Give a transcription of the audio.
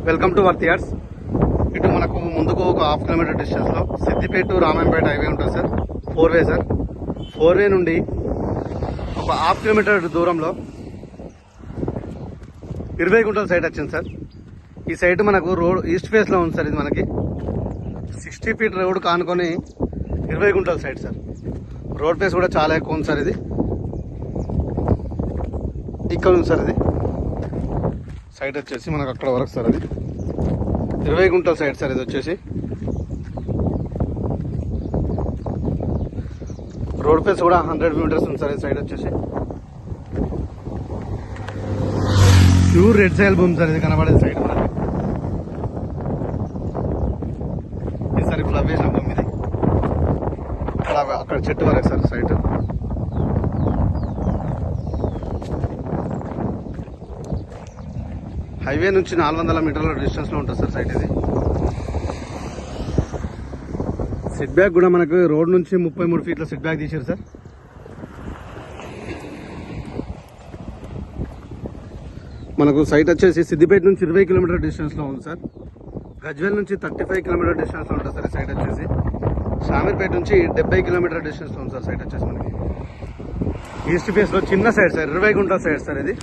Welcome to వర్తియార్స్. ఇటు మనకు ముందుకు ఒక హాఫ్ కిలోమీటర్ డిస్టెన్స్లో సిద్దిపేట రామాయంపేట హైవే ఉంటుంది సార్. 4 way sir. 4 వే నుండి ఒక హాఫ్ కిలోమీటర్ దూరంలో 20 గుంటల సైట్ వచ్చింది సార్. ఈ సైట్ మనకు రోడ్ ఈస్ట్ ఫేస్లో ఉంది సార్. ఇది మనకి 60 ఫీట్ రోడ్ కానుకొని 20 గుంటల సైట్ సార్. రోడ్ ఫేస్ కూడా చాలా ఎక్కువ ఉంది సార్. ఇది ఇక్కడ ఉంది సార్. ఇది సైట్ వచ్చేసి మనకు అక్కడ వరకు సార్. అది 20 గుంటల సైట్ సార్. ఇది వచ్చేసి రోడ్ ఫేస్ కూడా 100 మీటర్స్ ఉంది సార్. ఈ సైడ్ వచ్చేసి ప్యూర్ రెడ్ సాయిల్ భూమి సార్. ఇది కనబడేది సైడ్ మనకి. ఇది సార్ ఇప్పుడు వేసిన భూమి. ఇది అక్కడ చెట్టు వరకు సార్ సైట్. హైవే నుంచి 400 మీటర్ల డిస్టెన్స్లో ఉంటుంది సార్ సైట్. ఇది సెట్ బ్యాక్ కూడా మనకు రోడ్ నుంచి 33 ఫీట్ల సెట్ బ్యాక్ తీసారు సార్. మనకు సైట్ వచ్చేసి సిద్దిపేట నుంచి 20 కిలోమీటర్ డిస్టెన్స్లో ఉంది సార్. గజ్వేల్ నుంచి 35 కిలోమీటర్ డిస్టెన్స్లో ఉంటుంది సార్. సైట్ వచ్చేసి షామీర్పేట నుంచి 70 కిలోమీటర్ డిస్టెన్స్లో ఉంది సార్. సైట్ వచ్చేసి మనకి ఈస్ట్ ఫేస్లో చిన్న సైడ్ సార్. 20 గుంటల సైడ్ సార్. ఇది